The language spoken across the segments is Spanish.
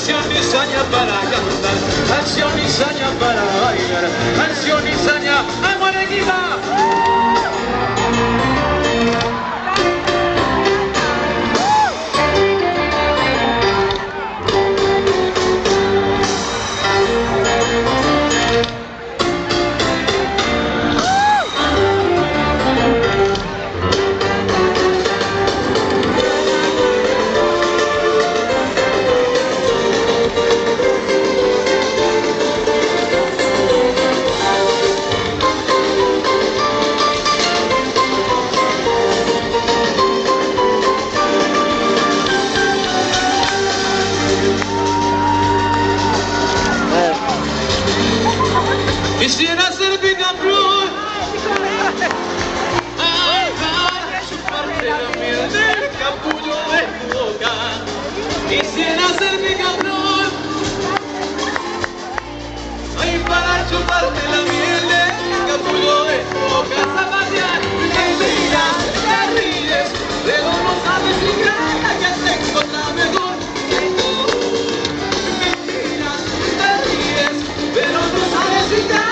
acción y saña para cantar, acción y saña para bailar, acción y saña, ¡vamos Arequipa! Quisiera ser picaflor, ay, para chuparte la miel del capullo de tu boca. Quisiera ser picaflor, ay, para chuparte la miel del capullo de tu boca. Zapatear, te miras, te ríes, pero no sabes si crees que tengo la mejor. Me miras, te ríes, pero no sabes si crees.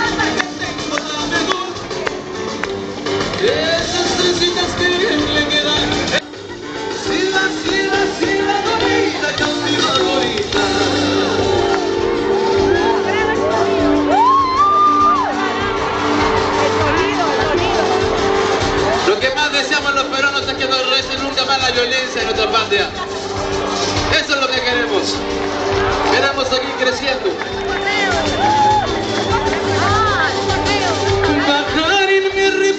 Esas trencitas que bien le quedan. Silva, silva, silva, bonita, cautiva, bonita. Lo que más deseamos los peruanos es que no regrese nunca más la violencia en nuestra patria. Eso es lo que queremos. Queremos seguir creciendo.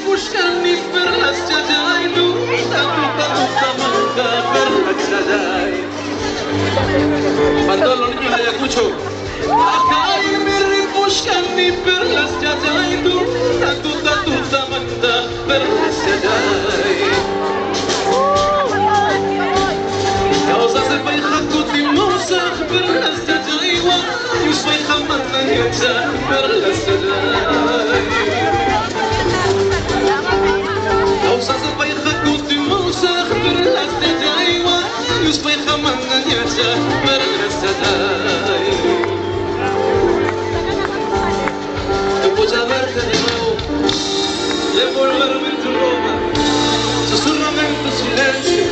Pushkani per las chayay, luta, luta, luta, manta per las chayay. Para todos los niños de Ayacucho. Acay me repushkani per las chayay, luta, luta, luta, manta per las chayay. Causa se fai hakuti mosach per las chayay, wa yusfai hamana yatsa per las chayay. Yusfay khamana yacha berlasaday. Yo voy a verte de nuevo, devolverme tu ropa, susurrame en tu silencio.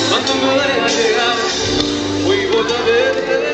Cuando me vaya a llegar, hoy voy a verte de nuevo.